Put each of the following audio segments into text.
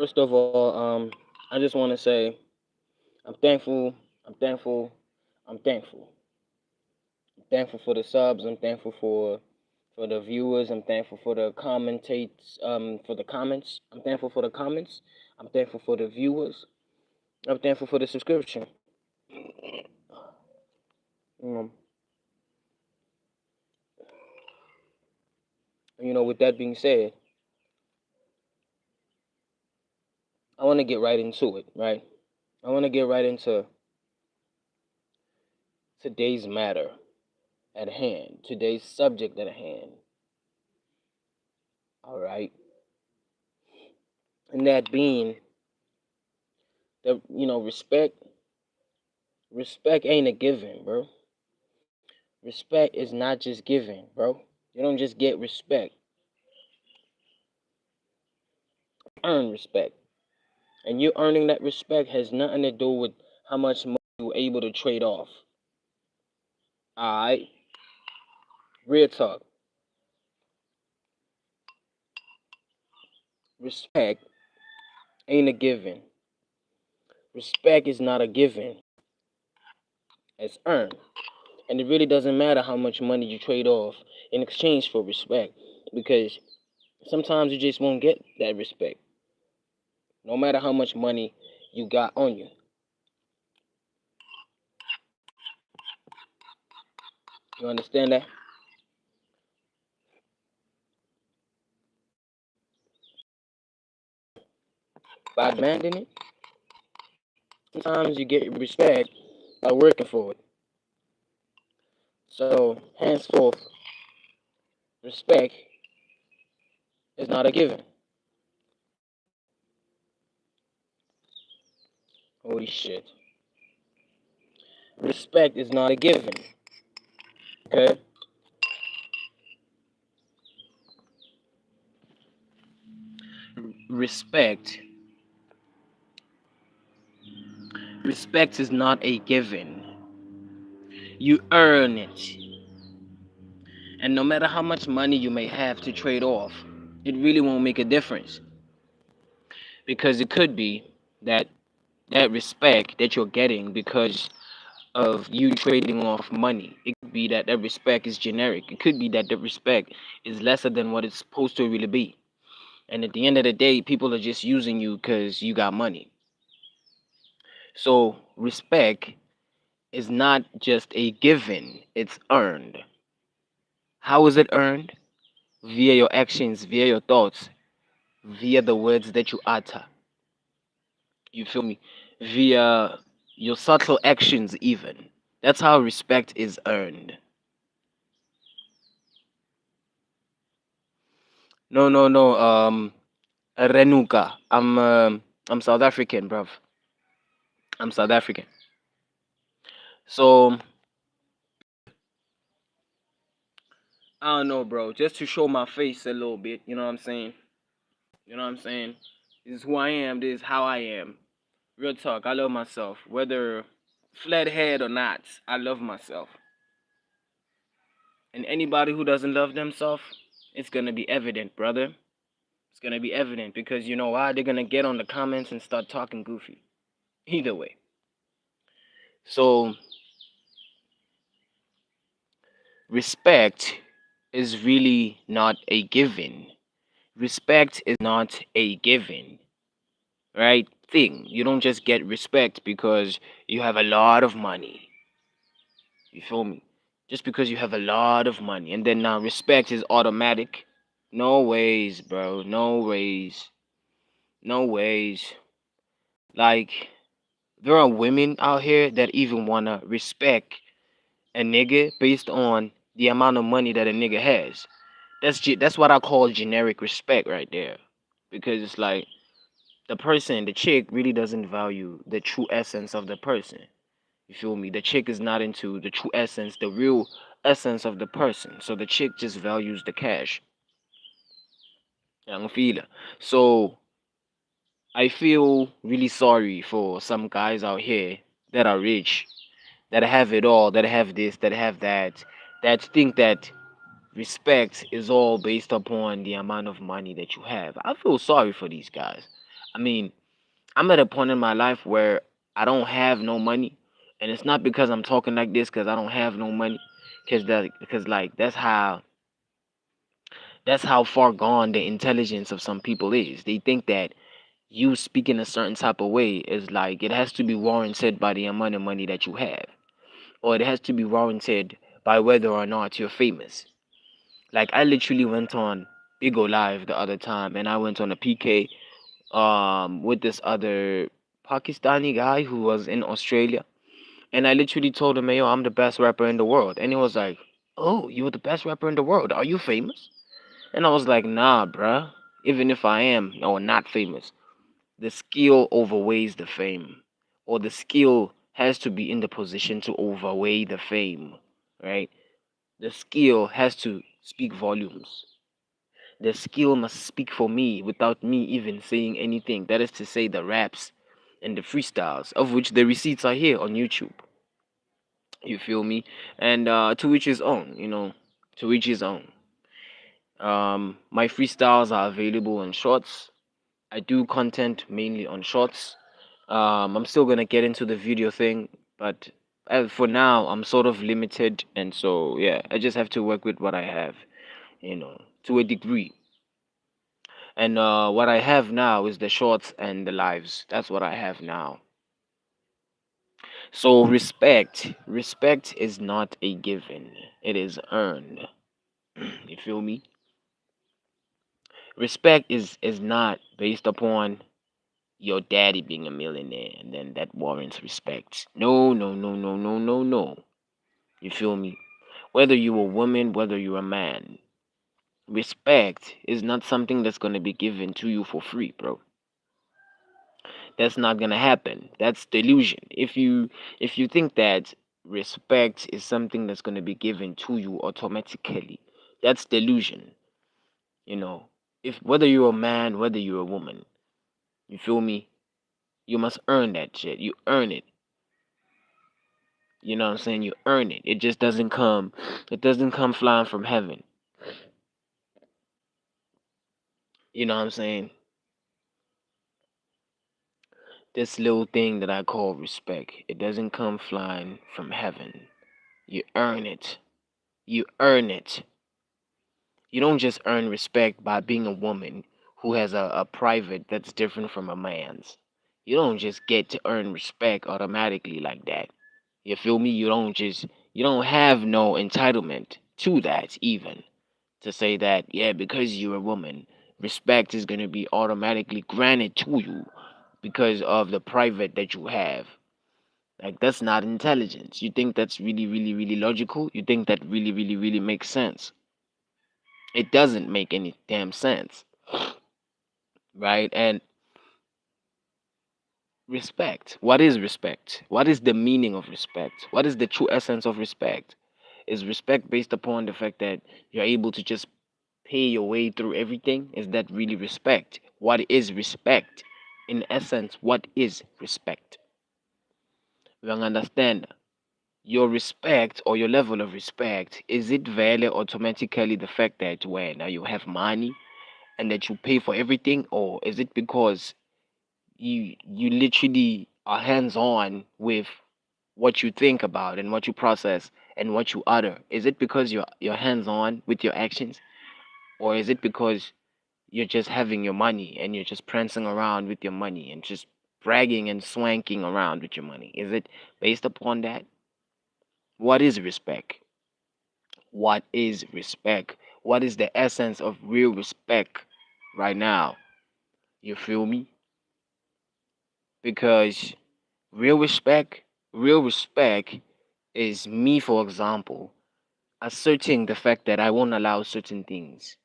First of all, I just want to say I'm thankful. I'm thankful. I'm thankful. I'm thankful for the subs. I'm thankful for the viewers. I'm thankful for the commentates. For the comments. I'm thankful for the comments. I'm thankful for the viewers. I'm thankful for the subscription. Um, with that being said, I want to get right into it. Right. I want to get right into today's matter at hand. Today's subject at hand. All right. And that being that respect ain't a given, bro. Respect is not just given, bro. You don't just get respect. Earn respect. And you earning that respect has nothing to do with how much money you're able to trade off. Alright? Real talk. Respect ain't a given. Respect is not a given. It's earned. And it really doesn't matter how much money you trade off in exchange for respect. Because sometimes you just won't get that respect. No matter how much money you got on you. You understand that? By demanding it, sometimes you get respect by working for it. So, henceforth, respect is not a given. Holy shit. Respect is not a given. Okay? Respect. Respect is not a given. You earn it. And no matter how much money you may have to trade off, it really won't make a difference. Because it could be that that respect that you're getting because of you trading off money. It could be that that respect is generic. It could be that the respect is lesser than what it's supposed to really be. And at the end of the day, people are just using you because you got money. So respect is not just a given, it's earned. How is it earned? Via your actions, via your thoughts, via the words that you utter. You feel me? Via your subtle actions, even. That's how respect is earned. No, no, no. Renuka. I'm South African, bruv. I'm South African. So I don't know, bro. Just to show my face a little bit, you know what I'm saying? You know what I'm saying? This is who I am. This is how I am. Real talk. I love myself, whether flathead or not. I love myself. And anybody who doesn't love themselves, it's gonna be evident, brother. It's gonna be evident because you know why? They're gonna get on the comments and start talking goofy. Either way. So respect is really not a given. Respect is not a given, right? Thing. You don't just get respect because you have a lot of money. You feel me? Just because you have a lot of money. And then now respect is automatic. No ways, bro. No ways. No ways. Like, there are women out here that even want to respect a nigga based on the amount of money that a nigga has. That's what I call generic respect right there. Because it's like the person, the chick really doesn't value the true essence of the person. You feel me? The chick is not into the true essence, the real essence of the person. So the chick just values the cash. Yang feel. So I feel really sorry for some guys out here that are rich, that have it all, that have this, that have that think that respect is all based upon the amount of money that you have. I feel sorry for these guys. I mean, I'm at a point in my life where I don't have no money, and it's not because I'm talking like this because I don't have no money, because like that's how far gone the intelligence of some people is. They think that you speaking a certain type of way is like it has to be warranted by the amount of money that you have, or it has to be warranted by whether or not you're famous. Like I literally went on Bigo Live the other time, and I went on a PK with this other Pakistani guy who was in Australia, and I literally told him, "Hey, yo, I'm the best rapper in the world," and he was like, "Oh, you're the best rapper in the world? Are you famous?" And I was like, "Nah, bruh. Even if I am or not famous, the skill overweighs the fame, or the skill has to be in the position to overweigh the fame, right? The skill has to speak volumes. The skill must speak for me without me even saying anything. That is to say, the raps and the freestyles, of which the receipts are here on YouTube. You feel me? And to each his own, to each his own. My freestyles are available on shorts. I do content mainly on shorts. I'm still gonna get into the video thing, but for now, I'm sort of limited, and so yeah, I just have to work with what I have, to a degree. And what I have now is the shorts and the lives. That's what I have now. So respect is not a given. It is earned. You feel me? Respect is not based upon your daddy being a millionaire and then that warrants respect. No, no, no, no, no, no, no. You feel me? Whether you're a woman, whether you're a man, respect is not something that's gonna be given to you for free, bro. That's not gonna happen. That's delusion. If you think that respect is something that's gonna be given to you automatically, that's delusion. You know, if whether you're a man, whether you're a woman, you feel me? You must earn that shit. You earn it. You know what I'm saying? You earn it. It just doesn't come. It doesn't come flying from heaven. You know what I'm saying? This little thing that I call respect. It doesn't come flying from heaven. You earn it. You earn it. You don't just earn respect by being a woman who has a private that's different from a man's. You don't just get to earn respect automatically like that. You feel me? You don't have no entitlement to that even to say that, yeah, because you're a woman, respect is going to be automatically granted to you because of the private that you have. Like, that's not intelligence. You think that's really, really, really logical? You think that really, really, really makes sense? It doesn't make any damn sense, right? And respect. What is respect? What is the meaning of respect? What is the true essence of respect? Is respect based upon the fact that you're able to just pay your way through everything? Is that really respect? What is respect? In essence, what is respect? You don't understand your respect or your level of respect. Is it valid automatically the fact that when now you have money and that you pay for everything, or is it because you literally are hands on with what you think about and what you process and what you utter? Is it because you're hands on with your actions, or is it because you're just having your money and you're just prancing around with your money and just bragging and swanking around with your money? Is it based upon that? What is respect? What is respect? What is the essence of real respect right now? You feel me? Because real respect is me, for example, asserting the fact that I won't allow certain things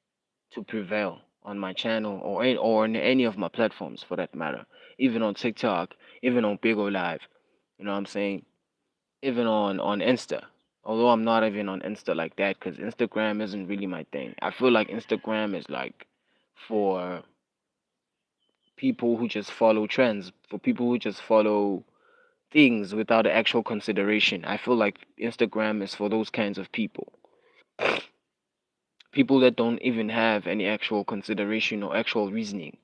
to prevail on my channel or on any of my platforms for that matter, even on TikTok, even on Bigo Live. You know what I'm saying? Even on Insta. Although I'm not even on Insta like that because Instagram isn't really my thing. I feel like Instagram is like for people who just follow trends, for people who just follow things without the actual consideration. I feel like Instagram is for those kinds of people. People that don't even have any actual consideration or actual reasoning.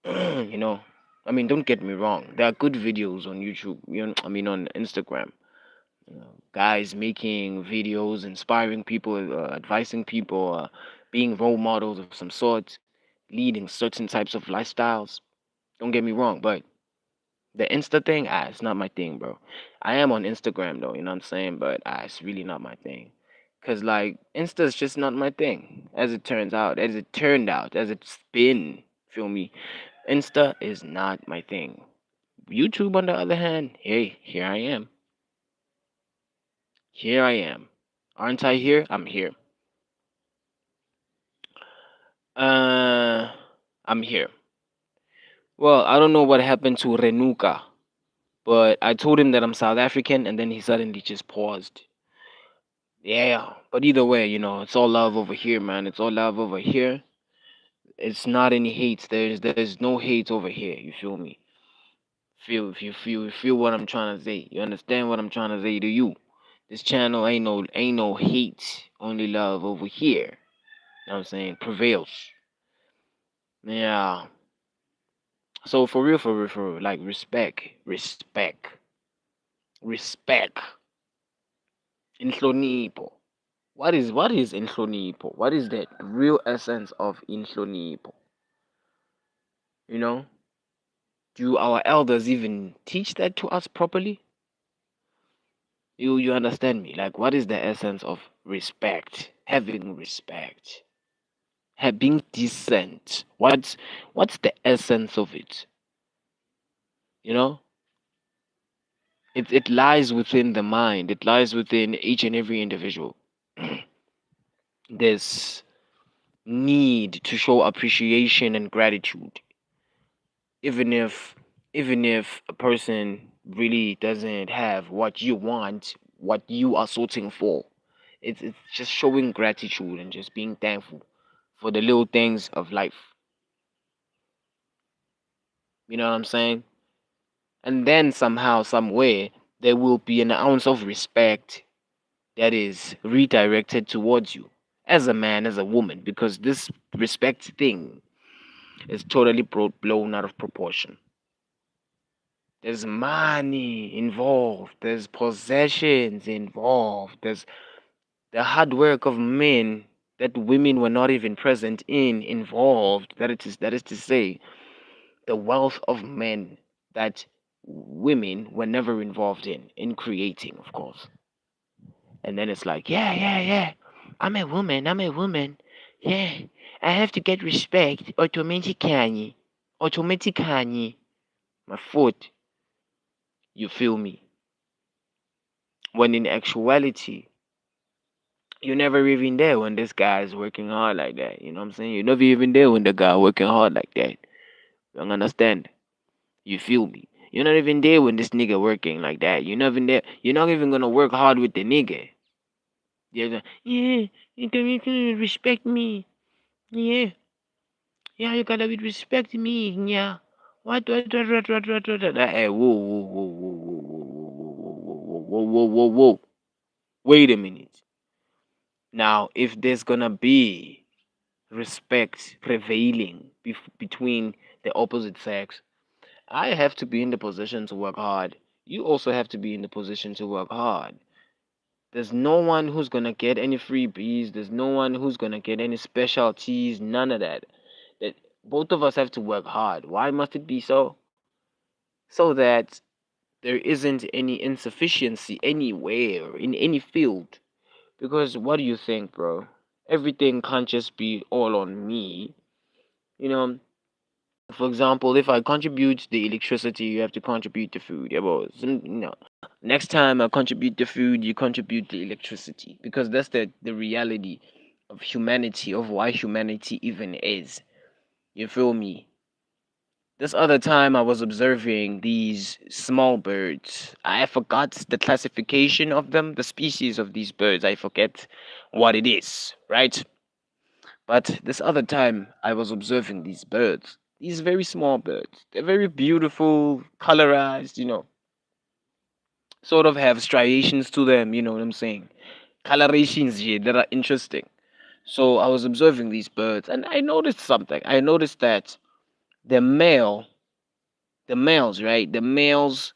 you know I mean, don't get me wrong. There are good videos on YouTube. I mean, on Instagram. Guys making videos, inspiring people, advising people, being role models of some sort, leading certain types of lifestyles. Don't get me wrong, but the Insta thing, it's not my thing, bro. I am on Instagram though, you know what I'm saying? But it's really not my thing. Cause like Insta is just not my thing, as it turns out, as it turned out, as it's been. Feel me? Insta is not my thing. YouTube, on the other hand, hey, here I am. Here I am. Aren't I here? I'm here. Uh, I'm here. Well, I don't know what happened to Renuka, but I told him that I'm South African, and then he suddenly just paused. Yeah, but either way, it's all love over here, man. It's all love over here. It's not any hate. There's no hate over here. You feel me? Feel what I'm trying to say. You understand what I'm trying to say to you? This channel ain't no hate. Only love over here. You know what I'm saying? Prevails. Yeah. So for real, like respect. Inhlonipho. What is inhlonipho? What is the real essence of inhlonipho? You know? Do our elders even teach that to us properly? You understand me? Like, what is the essence of respect? Having respect, being decent. What's the essence of it? You know, it lies within the mind. It lies within each and every individual. This need to show appreciation and gratitude, even if a person really doesn't have what you want, what you are sorting for. It's just showing gratitude and just being thankful for the little things of life. You know what I'm saying? And then somehow, some way, there will be an ounce of respect that is redirected towards you as a man, as a woman, because this respect thing is totally blown out of proportion. There's money involved, there's possessions involved, there's the hard work of men that women were not even present in involved. That is to say, the wealth of men that women were never involved in creating, of course. And then it's like, yeah, yeah, yeah. I'm a woman. Yeah. I have to get respect automatically. Automatically. My foot, you feel me? When in actuality, you're never even there when this guy is working hard like that. You know what I'm saying? You're never even there when the guy working hard like that. You don't understand? You feel me? You're not even there when this nigga working like that. You're not even there. You're not even gonna work hard with the nigga. You're like, yeah, you can respect me. Yeah, yeah, you gotta respect me. Yeah. What? Hey, whoa. Wait a minute. Now, if there's gonna be respect prevailing between the opposite sex, I have to be in the position to work hard. You also have to be in the position to work hard. There's no one who's gonna get any freebies. There's no one who's gonna get any specialties. None of that. That both of us have to work hard. Why must it be so? So that there isn't any insufficiency anywhere in any field. Because what do you think, bro? Everything can't just be all on me. You know, for example, if I contribute the electricity, you have to contribute the food. Yeah, but next time I contribute the food, you contribute the electricity, because that's the reality of humanity, of why humanity even is. You feel me? This other time I was observing these small birds. I forgot the classification of them, the species of these birds. I forget what it is, right? But this other time, I was observing these birds, these very small birds. They're very beautiful, colorized, sort of have striations to them, you know what I'm saying? Colorations here that are interesting. So I was observing these birds and I noticed something. I noticed that the male The males, right? The males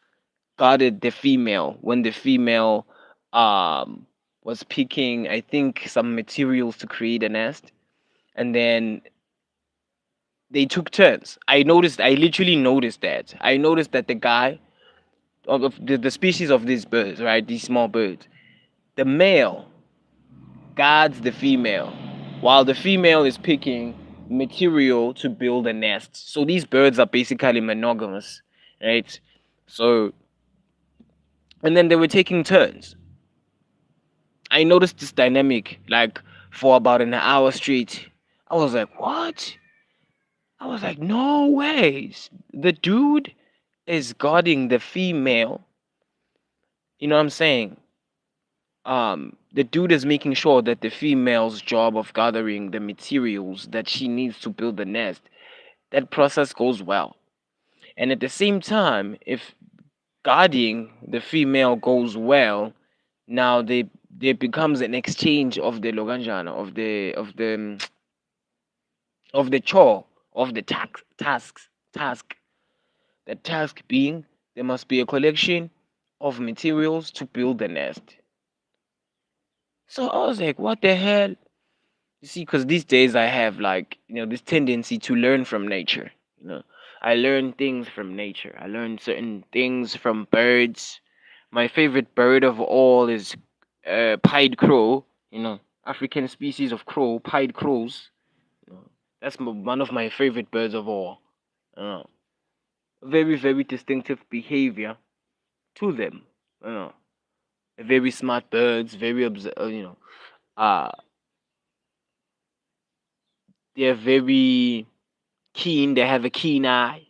guarded the female when the female um was picking, I think, some materials to create a nest, and then they took turns. I literally noticed that. I noticed that the guy of the species of these birds, right? These small birds, the male guards the female while the female is picking material to build a nest. So these birds are basically monogamous, right? So, and then they were taking turns. I noticed this dynamic like for about an hour straight. I was like, what? I was like, no ways. The dude is guarding the female. You know what I'm saying? The dude is making sure that the female's job of gathering the materials that she needs to build the nest, that process goes well. And at the same time, if guarding the female goes well, now there becomes an exchange of the loganjana of the chore of the task. The task being there must be a collection of materials to build the nest. So I was like, what the hell? You see, because these days I have like, this tendency to learn from nature. You know, I learn things from nature. I learn certain things from birds. My favorite bird of all is pied crow. African species of crow, pied crows. You know, that's one of my favorite birds of all. You know, very very distinctive behavior to them. You know, very smart birds. Uh, they're very keen. They have a keen eye.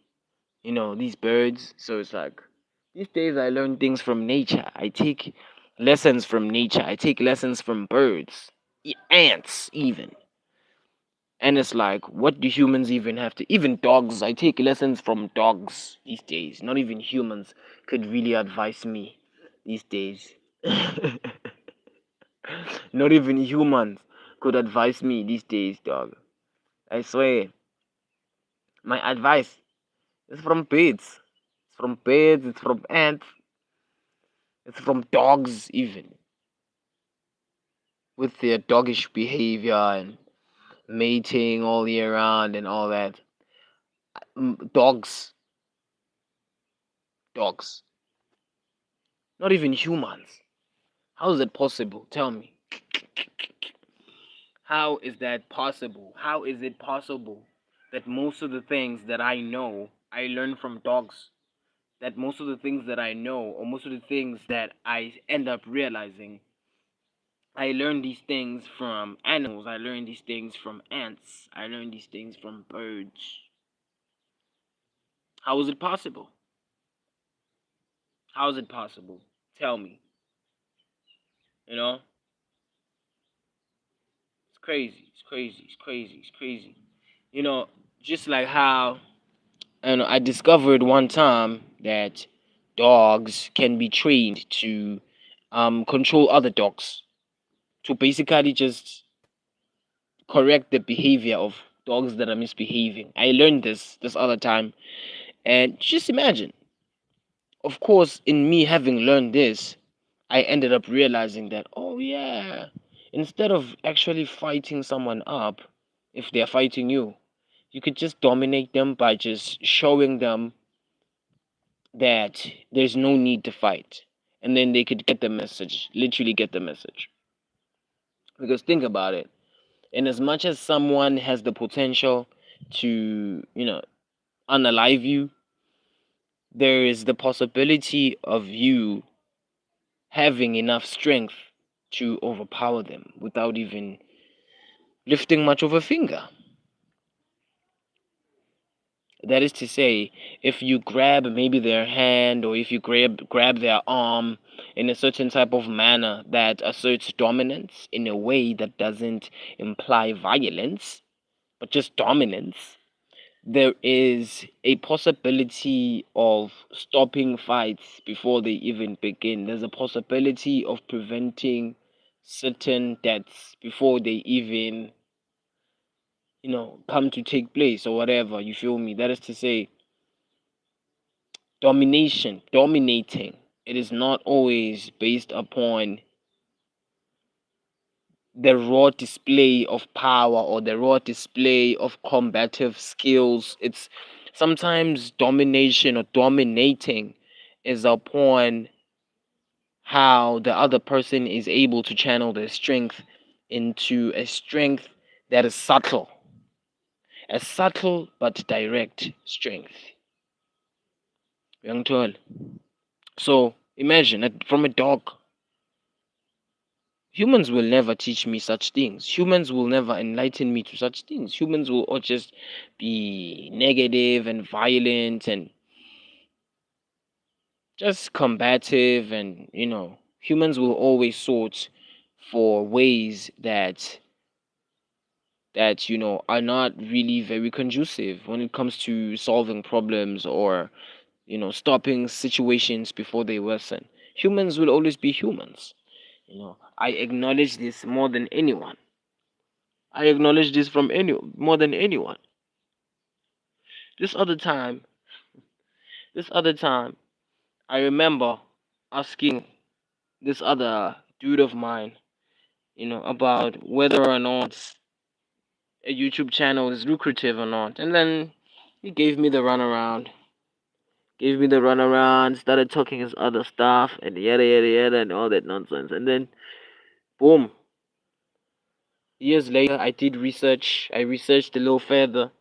These birds. So it's like these days I learn things from nature. I take lessons from nature. I take lessons from birds, ants, even. And it's like, what do humans even have to? Even dogs. I take lessons from dogs these days. Not even humans could really advise me these days. Not even humans could advise me these days, dog. I swear. My advice is from birds. It's from birds, it's from ants, it's from dogs, even. With their doggish behavior and mating all year round and all that. Dogs. Dogs. Not even humans. How is it possible? Tell me. How is that possible? How is it possible that most of the things that I know, I learn from dogs? That most of the things that I know, or most of the things that I end up realizing, I learn these things from animals. I learn these things from ants. I learn these things from birds. How is it possible? How is it possible? Tell me. You know? It's crazy. It's crazy. It's crazy. It's crazy. You know, just like how I discovered one time that dogs can be trained to control other dogs. To basically just correct the behavior of dogs that are misbehaving. I learned this other time. And just imagine, of course, in me having learned this, I ended up realizing that, oh yeah, instead of actually fighting someone up, if they're fighting you, you could just dominate them by just showing them that there's no need to fight. And then they could get the message, literally get the message. Because think about it. In as much as someone has the potential to, unalive you, there is the possibility of you having enough strength to overpower them without even lifting much of a finger. That is to say, if you grab maybe their hand or if you grab their arm in a certain type of manner that asserts dominance in a way that doesn't imply violence, but just dominance, there is a possibility of stopping fights before they even begin. There's a possibility of preventing certain deaths before they even, come to take place or whatever. You feel me? That is to say, dominating. It is not always based upon the raw display of power or the raw display of combative skills. It's sometimes domination or dominating is upon how the other person is able to channel their strength into a strength that is subtle, a subtle but direct strength. Young Tool. So imagine that from a dog. Humans will never teach me such things. Humans will never enlighten me to such things. Humans will all just be negative and violent and just combative, and humans will always sort for ways that are not really very conducive when it comes to solving problems or stopping situations before they worsen. Humans will always be humans. I acknowledge this more than anyone. I acknowledge this from any more than anyone. This other time, this other time, I remember asking this other dude of mine, about whether or not a YouTube channel is lucrative or not. And then he gave me the runaround, started talking his other stuff and yada yada yada and all that nonsense. And then boom, years later I did research. I researched a little further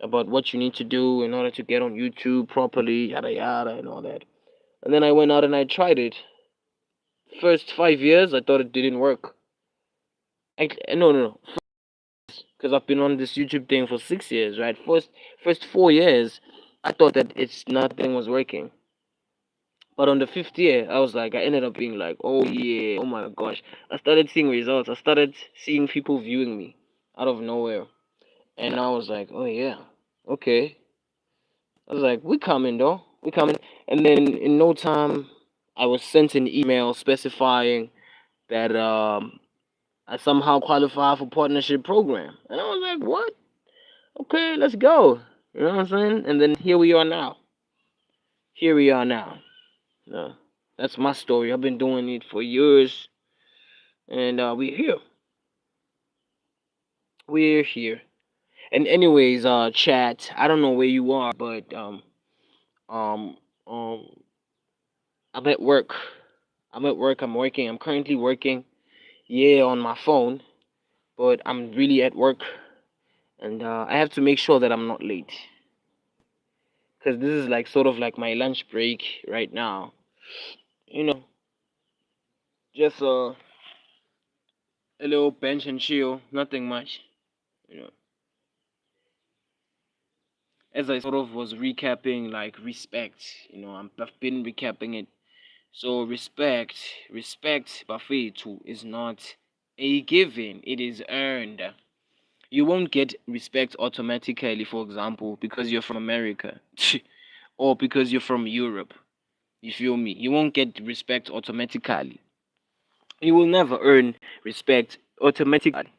about what you need to do in order to get on YouTube properly, yada yada and all that. And then I went out and I tried it. First 5 years I thought it didn't work. No, because I've been on this YouTube thing for 6 years, right? First 4 years, I thought that it's nothing was working. But on the fifth year, I ended up being like, oh yeah, oh my gosh. I started seeing results. I started seeing people viewing me out of nowhere. And I was like, oh yeah, okay. I was like, we coming though. We coming. And then in no time, I was sent an email specifying that I somehow qualify for partnership program. And I was like, what? Okay, let's go. You know what I'm saying? And then here we are now. Here we are now. That's my story. I've been doing it for years, and we're here. We're here. And anyways, chat. I don't know where you are, but um, um, I'm at work. I'm at work. I'm working. I'm currently working. Yeah, on my phone, but I'm really at work, and I have to make sure that I'm not late, because this is like sort of like my lunch break right now. You know, just a little bench and chill. Nothing much. You know, as I sort of was recapping, like respect. I've been recapping it. So respect, buffet too, is not a given. It is earned. You won't get respect automatically, for example, because you're from America, or because you're from Europe. You feel me? You won't get respect automatically. You will never earn respect automatically.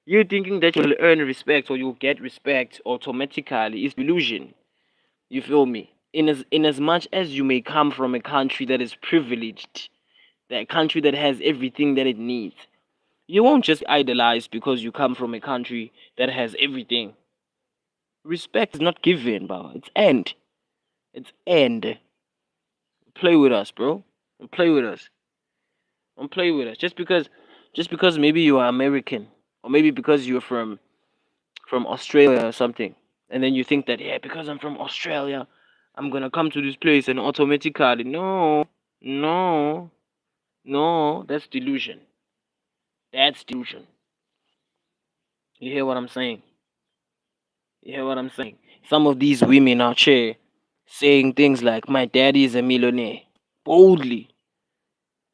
You thinking that you'll earn respect or you'll get respect automatically is illusion. You feel me? In as much as you may come from a country that is privileged, that country that has everything that it needs, you won't just idolize because you come from a country that has everything. Respect is not given, bro. It's earned. It's earned. Play with us, bro. Play with us. Don't play with us. Just because maybe you are American, or maybe because you're from Australia or something, and then you think that, yeah, because I'm from Australia, I'm gonna come to this place and automatically, no, no, that's delusion. That's delusion. You hear what I'm saying? You hear what I'm saying? Some of these women out here saying things like, "My daddy is a millionaire," boldly,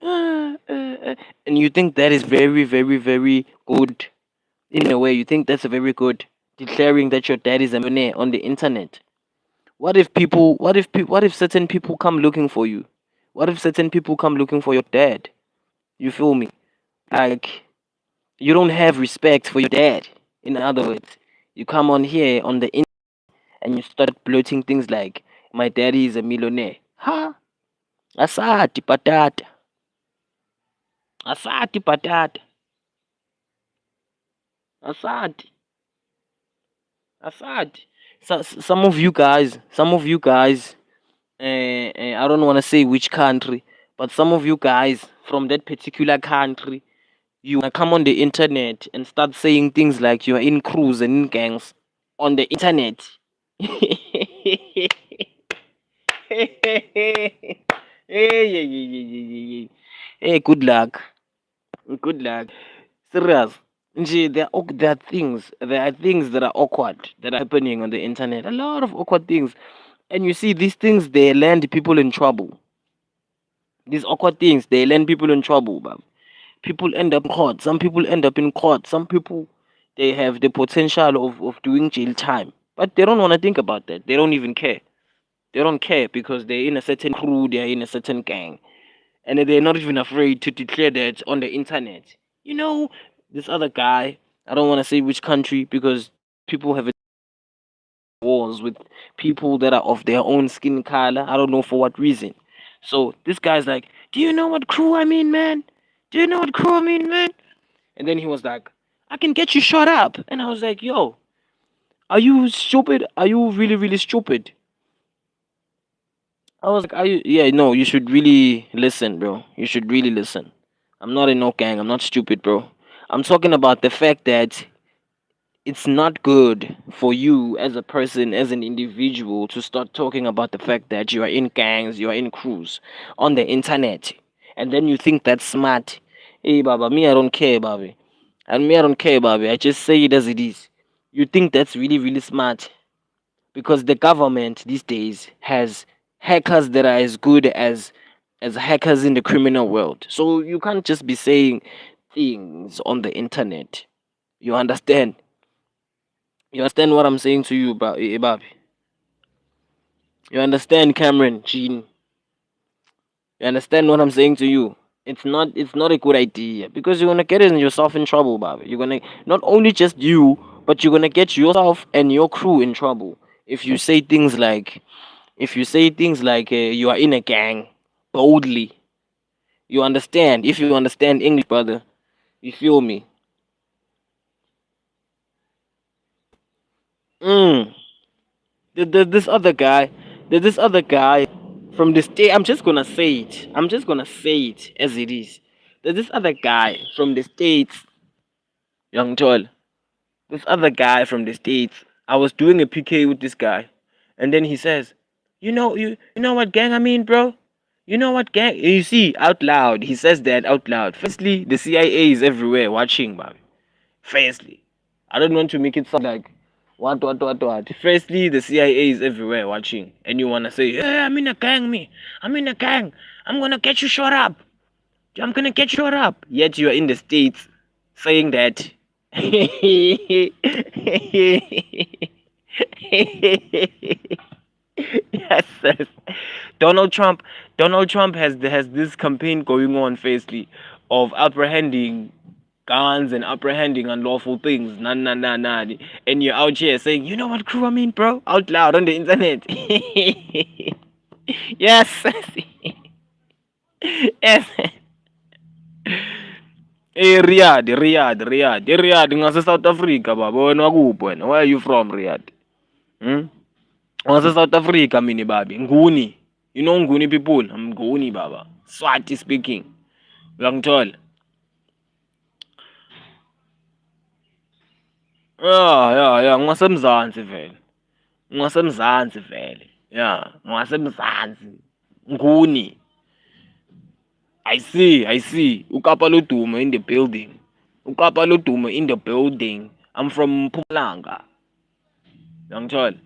and you think that is very, very, very good. In a way, you think that's a very good declaring that your dad is a millionaire on the internet. What if certain people come looking for you? What if certain people come looking for your dad? You feel me? Like, you don't have respect for your dad. In other words, you come on here on the internet and you start bloating things like, My daddy is a millionaire. Ha! Asati patata. Asati patata. Asati. Asati. So, some of you guys, I don't want to say which country, but some of you guys from that particular country, you wanna come on the internet and start saying things like you're in crews and in gangs on the internet. Hey, yeah, yeah, yeah, yeah, yeah, yeah. Hey, good luck. Good luck. Serious. Nje, there are things that are awkward that are happening on the internet. A lot of awkward things. And you see, these things, they land people in trouble. These awkward things, they land people in trouble. But people end up in court. Some people end up in court. Some people, they have the potential of doing jail time. But they don't want to think about that. They don't even care. They don't care because they're in a certain crew, they're in a certain gang. And they're not even afraid to declare that on the internet. You know, this other guy, I don't want to say which country because people have wars with people that are of their own skin color. I don't know for what reason. So this guy's like, "Do you know what crew I mean, man? Do you know what crew I mean, man?" And then he was like, "I can get you shot up." And I was like, "Yo, are you stupid? Are you really, really stupid?" I was like, "Are you? Yeah, no, you should really listen, bro. You should really listen. I'm not in no gang. I'm not stupid, bro. I'm talking about the fact that it's not good for you as a person, as an individual, to start talking about the fact that you are in gangs, you are in crews on the internet, and then you think that's smart. Hey, Baba, me, I don't care, Bobby. And me, I don't care, Bobby. I just say it as it is. You think that's really, really smart because the government these days has hackers that are as good as hackers in the criminal world. So you can't just be saying things on the internet. You understand? You understand what I'm saying to you, Bobby? You understand, Cameron, Gene? You understand what I'm saying to you? It's not a good idea because you're gonna get yourself in trouble, Bobby. You're gonna not only just you, but you're gonna get yourself and your crew in trouble if you say things like you are in a gang boldly. You understand? If you understand English, brother, you feel me? Mm. This other guy, this other guy from the state. I'm just gonna say it. I'm just gonna say it as it is. There's this other guy from the states, young Joel. This other guy from the states. I was doing a PK with this guy, and then he says, you know what gang I mean, bro? You know what gang? You see, out loud, he says that out loud. Firstly, the CIA is everywhere watching, man. Firstly, I don't want to make it sound like what. Firstly, the CIA is everywhere watching, and you wanna say, "Yeah, I'm in a gang, me. I'm in a gang. I'm gonna get you shot up. I'm gonna get you shot up." Yet you are in the states saying that. Yes, yes. Donald Trump. Donald Trump has this campaign going on, firstly, of apprehending guns and apprehending unlawful things. Nah, nah, nah, nah. And you're out here saying, "You know what crew I mean, bro?" Out loud on the internet. Yes, yes. Hey, Riyadh. Ngase South Africa, baba. Wena wakuphi wena? Where are you from, Riyadh? Hmm? Ngase South Africa, mini baby. Nguni. You know Nguni people? I'm Nguni, baba. Swati speaking. Uyangithola? Ya, ngasemzansi vele. Ngasemzansi vele. Ya, ngasemzansi. Nguni. I see. Ukapa Lodumo in the building. Ukapa Lodumo in the building. I'm from Mpumalanga. Uyangithola?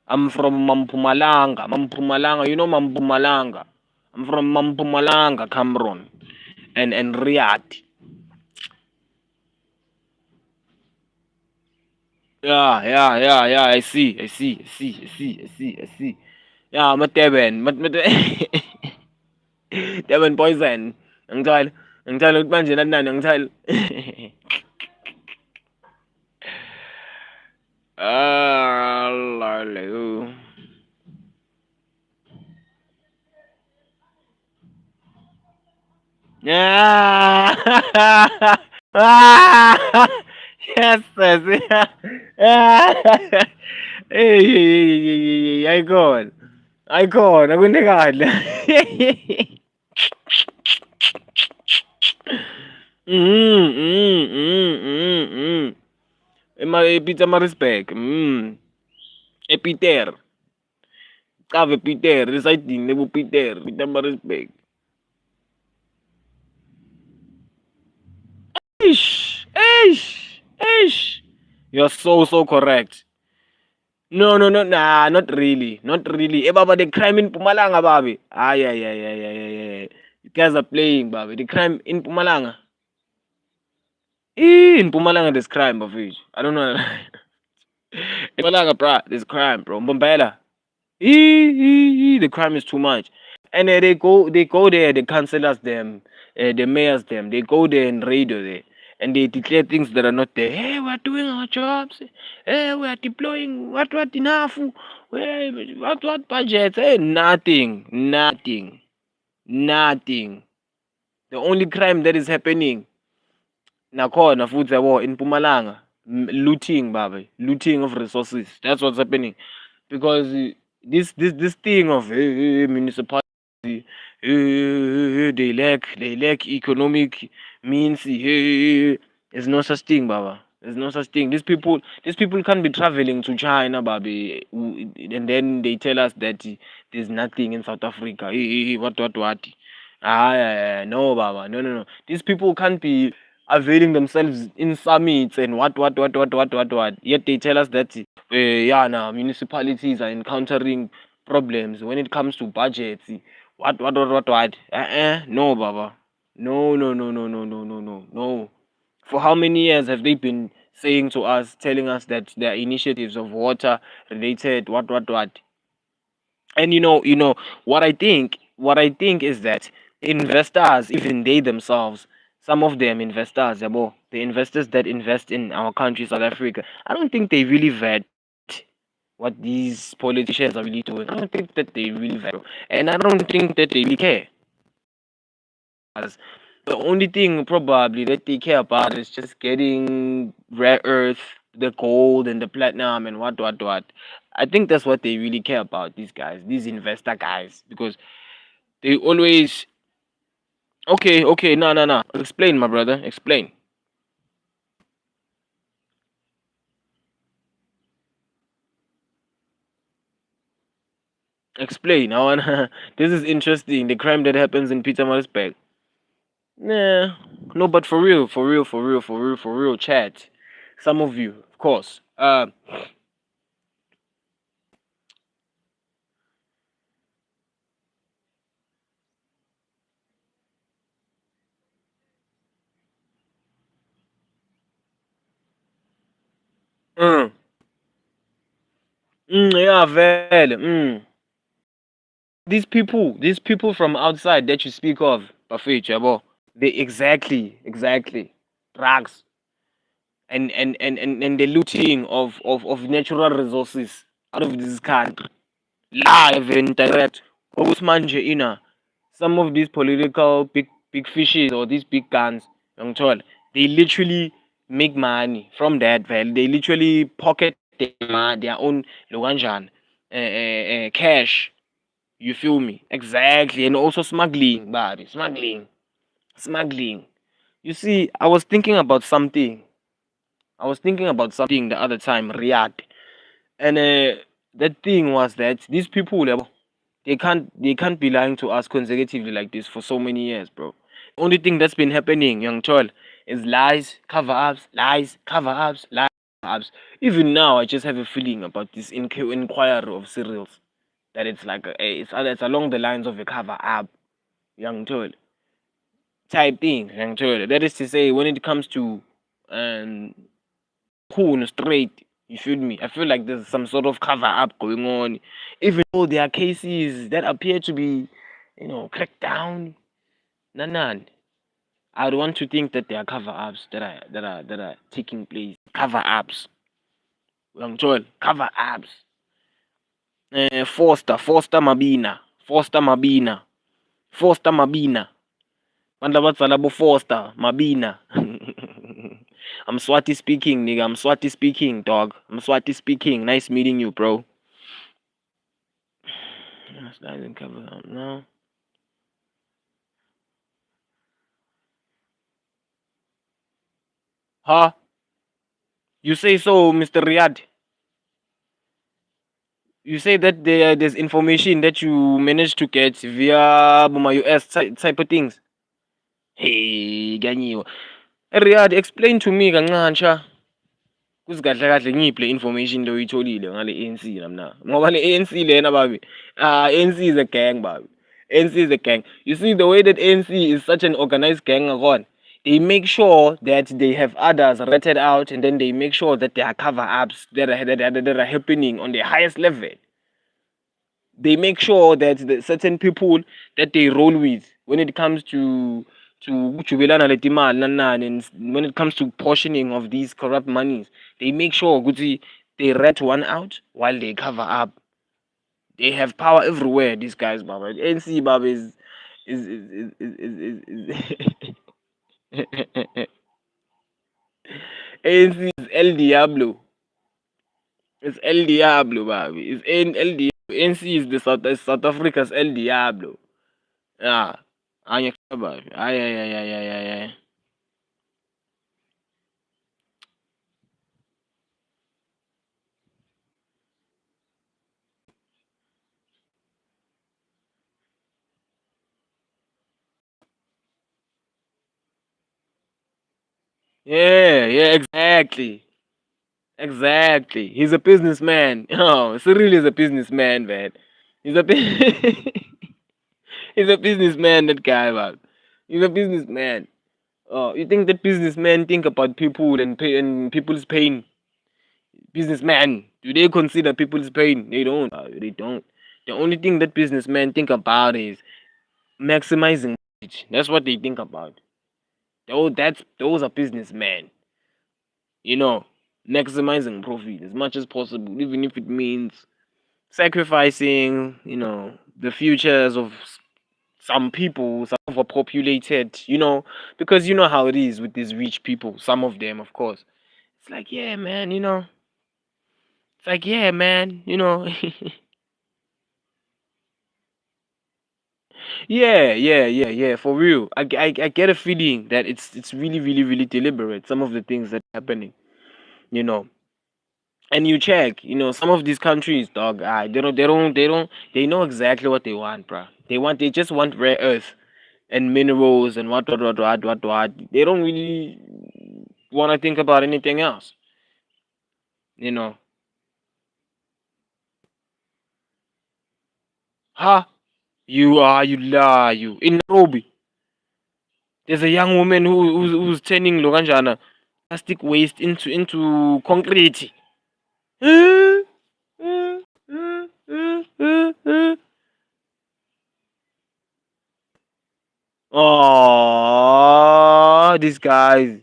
I'm from Mampumalanga. Mampumalanga. You know Mampumalanga. I'm from Mampumalanga, Cameroon. And Riyadh. Yeah. I see. Yeah, I'm a Teben. Teben poison. Ang tol manje nan ang tol. Ah! Ah! Yes, sis. Ah! Hey, hey, hey, hey, aykhona. Aykhona kunekadla. Epita Marisbeck. Epiter. Cave Peter. Reciting Nebu Peter. Pita Marisbeck. Ish. Ish. Ish. You're so correct. No, no, no, nah, not really, not really. Eh, Baba, the crime in Pumalanga, Babi. Ay, ay, ay, ay, ay, ay. You guys are playing, Babi. The crime in Pumalanga. In Pumalanga, there's crime, Babi. I don't know. In Pumalanga, bro, there's crime, bro. Mbombela. The crime is too much. And they go there, the councillors them, the mayors them, they go there and radio there, and they declare things that are not there. Hey, we're doing our jobs. Hey, we are deploying what enough. Hey, what budget? Hey, nothing. The only crime that is happening nakhona futhi yabo in Mpumalanga, looting, baba, looting of resources. That's what's happening because this thing of municipality, they lack economic means. There's no such thing, baba. There's no such thing. These people can't be traveling to China, baby, and then they tell us that there's nothing in South Africa. What? No, baba, no. These people can't be availing themselves in summits and what. Yet they tell us that yeah, now municipalities are encountering problems when it comes to budgets. What. No, Baba. No. For how many years have they been saying to us, telling us that there are initiatives of water related what? And what I think is that investors, even they themselves, some of them investors, yabo, the investors that invest in our country, South Africa, I don't think they really vet what these politicians are really doing. I don't think that they really vet, and I don't think that they really care. As the only thing probably that they care about is just getting rare earth, the gold and the platinum and what. I think that's what they really care about, these guys, these investor guys, because they always okay, no. Explain, my brother. Explain. I wanna this is interesting. The crime that happens in Peter Marisburg. Nah. No, but for real, chat. Some of you, of course. Mm, yeah, vele. These people from outside that you speak of, Buffet, Chabo, they exactly drugs and the looting of natural resources out of this country, live and direct. Manje ina, some of these political big fishes or these big guns, young tall, they literally make money from that. Well, they literally pocket their own Luganjan cash. You feel me? Exactly. And also smuggling, Bobby. Smuggling. You see, I was thinking about something the other time, Riyadh. And that thing was that these people, they can't be lying to us consecutively like this for so many years, bro. The only thing that's been happening, young Chol, is lies, cover ups, lies, cover ups. Even now, I just have a feeling about this inquiry of serials that it's like it's along the lines of a cover up, young Chol type thing, young Chol. That is to say, when it comes to um cool straight. You feel me? I feel like there's some sort of cover up going on, even though there are cases that appear to be, cracked down. None. I'd want to think that there are cover ups that are taking place. Cover ups, young Joel. Cover ups. Forster Mabina. Forster Mabina. Bantu labadzala Foster, Mabina. I'm Swati speaking, nigga. I'm Swati speaking, dog. I'm Swati speaking. Nice meeting you, bro. That didn't cover that. No. Huh? You say so, Mr. Riyad. You say that there's information that you managed to get via Buma US type of things. Hey, ganyiwe. Riyad, explain to me kancane kusikahle kahle ngiphi le information le uyitholile ngale ANC namna. Ngoba le ANC lena baby. ANC is a gang baby. ANC is a gang. You see the way that ANC is such an organized gang ngakhona. They make sure that they have others ratted out and then they make sure that there are cover ups that are happening on the highest level. They make sure that the certain people that they roll with when it comes to ukujubelana letimali nani and when it comes to portioning of these corrupt monies, they make sure ukuthi they rat one out while they cover up. They have power everywhere. These guys, Baba. NC Baba is ANC is El Diablo. It's El Diablo, baby. It's El Diablo. NC is the South Africa's El Diablo. Yeah. Anya baby. Ay, ay, ay, ay, ay, ay, ay. Yeah, yeah, exactly. Exactly. He's a businessman. Oh, Cyril is a businessman, man. He's a he's a businessman, that guy, man. He's a businessman. Oh, you think that businessmen think about people and and people's pain? Businessmen, do they consider people's pain? They don't. They don't. The only thing that businessmen think about is maximizing profit. That's what they think about. Those are businessmen. You know, maximizing profit as much as possible, even if it means sacrificing, the futures of some people, some overpopulated, because you know how it is with these rich people, some of them, of course. It's like, yeah, man, it's like, yeah, man, yeah, yeah, yeah, yeah, for real. I get a feeling that it's really, really, really deliberate, some of the things that are happening, you know. And you check, some of these countries, dog, they know exactly what they want, bruh. They just want rare earth and minerals and what. They don't really want to think about anything else, you know. Huh? You lie, you. In Nairobi, there's a young woman who's turning Loganjana plastic waste into concrete. Oh, these guys.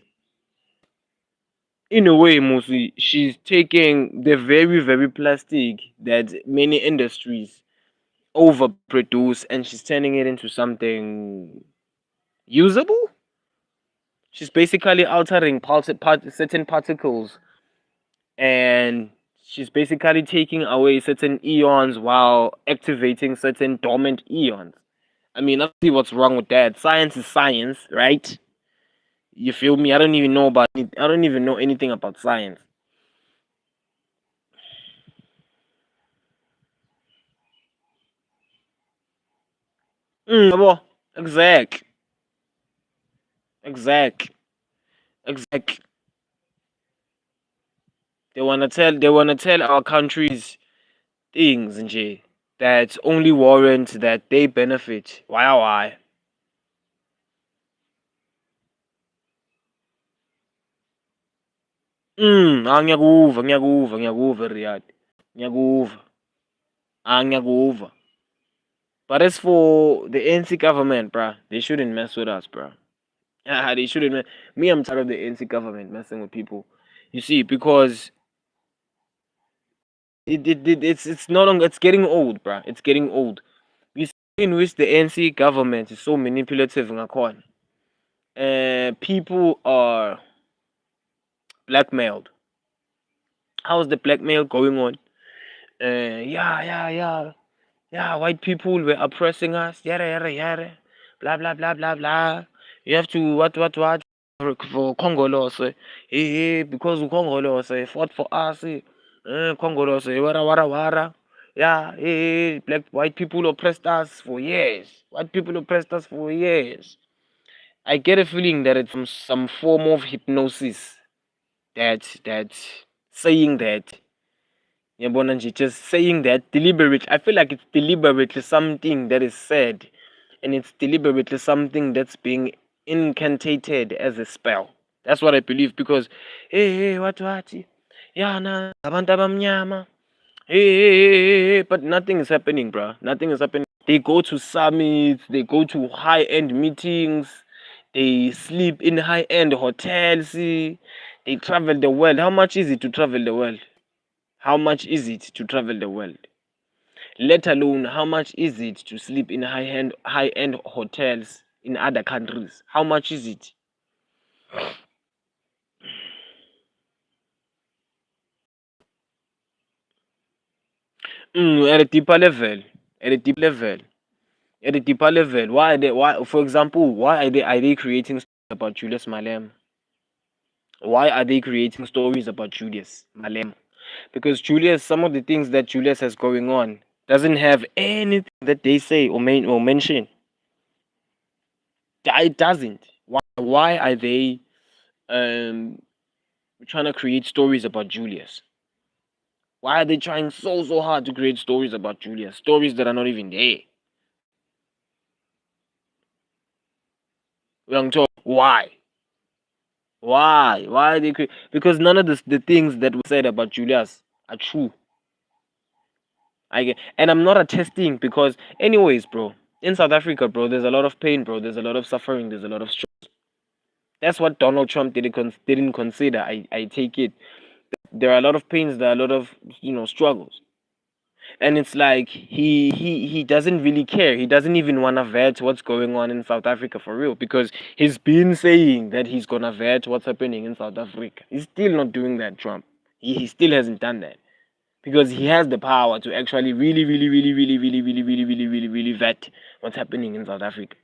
In a way, mostly, she's taking the very, very plastic that many industries overproduce and she's turning it into something usable. She's basically altering certain particles and she's basically taking away certain eons while activating certain dormant eons. I mean, I don't see what's wrong with that. Science is science, right? You feel me? I don't even know about it. I don't even know anything about science. Yabo. Exact. Exact. Exact. They wanna tell our countries things nje that only warrant that they benefit. Why? Ngiyakuva Riyadh. Ngiyakuva. Ngiyakuva. But as for the ANC government, bruh, they shouldn't mess with us, bruh. They shouldn't. Me, I'm tired of the ANC government messing with people. You see, because it's no longer. It's getting old, bruh. It's getting old. You see in which the ANC government is so manipulative and people are blackmailed. How's the blackmail going on? Yeah, white people were oppressing us. Yada yada yada. Blah blah blah blah blah. You have to what for Congolese. Because Congolese fought for us. Congolese wara. Yeah, black white people oppressed us for years. White people oppressed us for years. I get a feeling that it's some form of hypnosis that saying that. Yeah, Bonanji, just saying that deliberate. I feel like it's deliberately something that is said, and it's deliberately something that's being incantated as a spell. That's what I believe because, hey, what, yeah, na, abantu abamnyama, hey, but nothing is happening, bro. Nothing is happening. They go to summits, they go to high-end meetings, they sleep in high-end hotels, they travel the world. How much is it to travel the world? How much is it to travel the world? Let alone how much is it to sleep in high-end hotels in other countries? How much is it? At a deeper level. At a deep level. At a deeper level. Why for example, why are they creating stories about Julius Malem? Why are they creating stories about Julius Malem? Because Julius, some of the things that Julius has going on doesn't have anything that they say or mention. It doesn't. Why are they um trying to create stories about Julius? Why are they trying so hard to create stories about Julius? Stories that are not even there. Young talk. Why? Why? Why are they because none of the things that were said about Julius are true. And I'm not attesting because anyways, bro, in South Africa, bro, there's a lot of pain, bro. There's a lot of suffering. There's a lot of stress. That's what Donald Trump didn't consider. I take it. There are a lot of pains. There are a lot of struggles. And it's like he doesn't really care. He doesn't even want to vet what's going on in South Africa for real because he's been saying that he's gonna vet what's happening in South Africa. He's still not doing that, Trump. He still hasn't done that because he has the power to actually really vet what's happening in South Africa.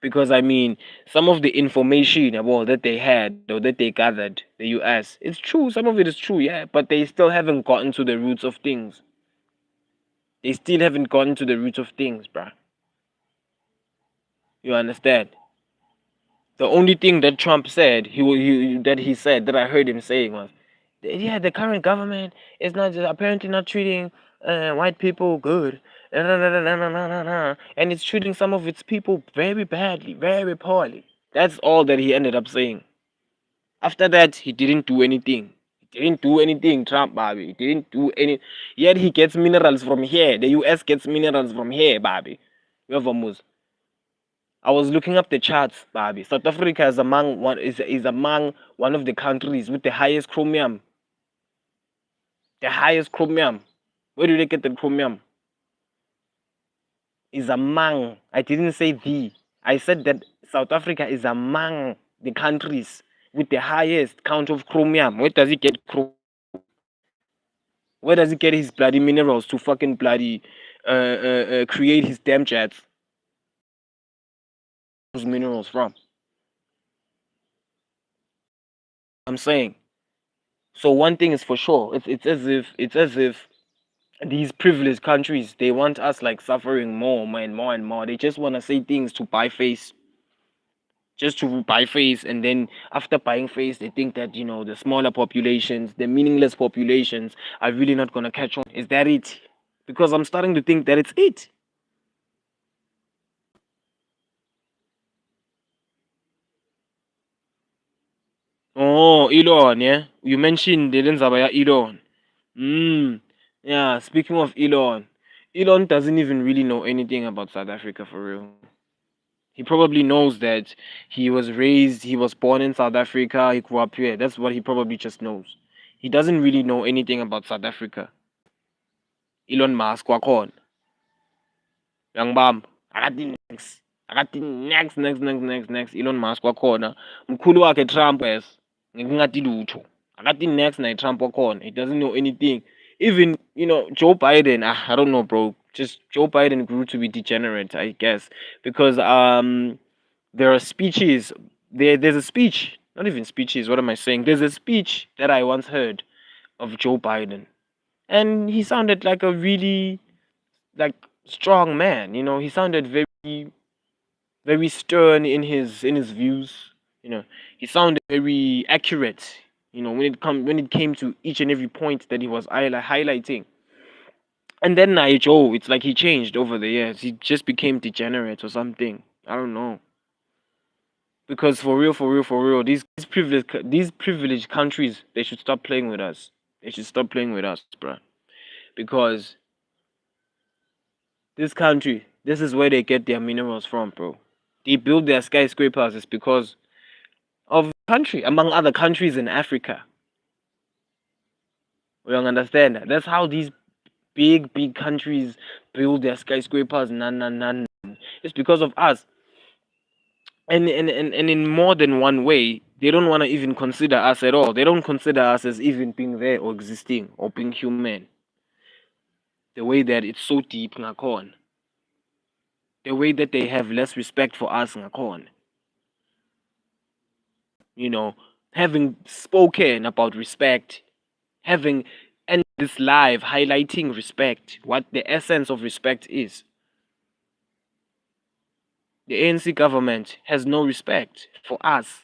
Because I mean, some of the information about that they had or that they gathered, the US, it's true. Some of it is true, yeah, but they still haven't gotten to the roots of things. They still haven't gotten to the roots of things, bruh. You understand? The only thing that Trump said, he said that I heard him saying was, yeah, the current government is not apparently not treating white people good, and it's treating some of its people very badly, very poorly. That's all that he ended up saying. After that, he didn't do anything. He didn't do anything, Trump, Bobby. He didn't do any. Yet he gets minerals from here. The US gets minerals from here, Bobby. You have a I was looking up the charts, Bobby. South Africa is among one of the countries with the highest chromium. The highest chromium. Where do they get the chromium? Is among. I didn't say the. I said that South Africa is among the countries with the highest count of chromium. Where does he get chromium? Where does he get his bloody minerals to fucking bloody create his damn jets? Those minerals from? I'm saying. So one thing is for sure. It's as if these privileged countries they want us like suffering more and more. They just want to say things to buy face, just to buy face, and then after buying face, they think that the smaller populations, the meaningless populations, are really not gonna catch on. Is that it? Because I'm starting to think that it's it. Oh, Elon, yeah. You mentioned the Zabaya Elon. Mm. Yeah. Speaking of Elon, Elon doesn't even really know anything about South Africa for real. He probably knows that he was born in South Africa, he grew up here. That's what he probably just knows. He doesn't really know anything about South Africa. Elon Musk, Wakon, Young Bam, Aladdin, akathi next Elon Musk wakhona, mkhulu wakhe Trump yes ngingathi lutho, akathi next naye Trump wakhona, he doesn't know anything. Even Joe Biden, I don't know bro, just Joe Biden grew to be degenerate, I guess, because there are speeches, there's a speech, not even speeches, what am I saying, there's a speech that I once heard of Joe Biden, and he sounded like a really like strong man. He sounded very stern in his views. He sounded very accurate. When it came to each and every point that he was highlighting. And then Joe, it's like he changed over the years. He just became degenerate or something. I don't know. Because for real, these privileged countries, they should stop playing with us. They should stop playing with us, bruh. Because this country, this is where they get their minerals from, bro. They build their skyscrapers is because of the country, among other countries in Africa. We don't understand that. That's how these big countries build their skyscrapers. Nah. It's because of us. And in more than one way, they don't want to even consider us at all. They don't consider us as even being there or existing or being human. The way that it's so deep, ngakon. The way that they have less respect for us, ngakon. You know, having spoken about respect, having and this live highlighting respect, what the essence of respect is. The ANC government has no respect for us.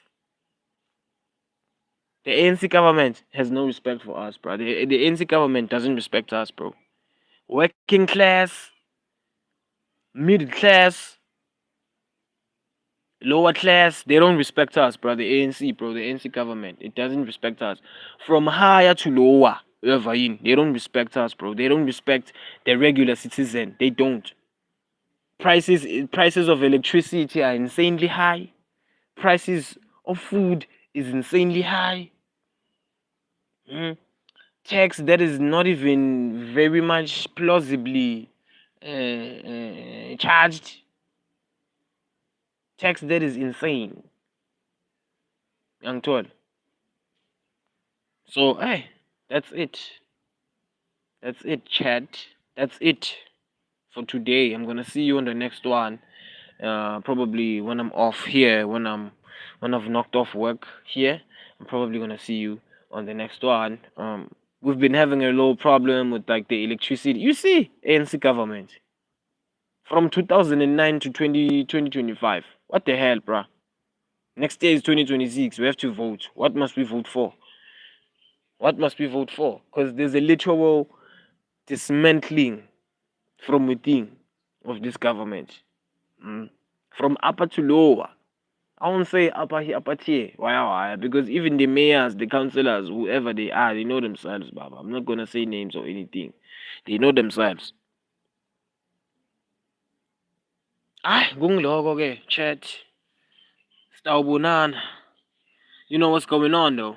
The ANC government has no respect for us, bro. The ANC government doesn't respect us, bro. Working class, middle class, lower class, they don't respect us, bro. The ANC, bro, the ANC government, it doesn't respect us. From higher to lower, whoever in, they don't respect us, bro. They don't respect the regular citizen. They don't. Prices of electricity are insanely high. Prices of food is insanely high. Tax that is not even very much plausibly charged. Tax that is insane. Young told. So hey, that's it. That's it, Chad. That's it for today. I'm gonna see you on the next one. Probably when I'm off here, when I've knocked off work here, I'm probably gonna see you on the next one. We've been having a little problem with like the electricity. You see, ANC government from 2009 to 2025. What the hell, bruh? Next year is 2026. We have to vote. What must we vote for? What must we vote for? Because there's a literal dismantling from within of this government. From upper to lower. I won't say upper here, upper tier. Why? Because even the mayors, the councillors, whoever they are, they know themselves, Baba. I'm not gonna say names or anything. They know themselves. Kungiloko ke, chat. Stawubonana. You know what's going on though.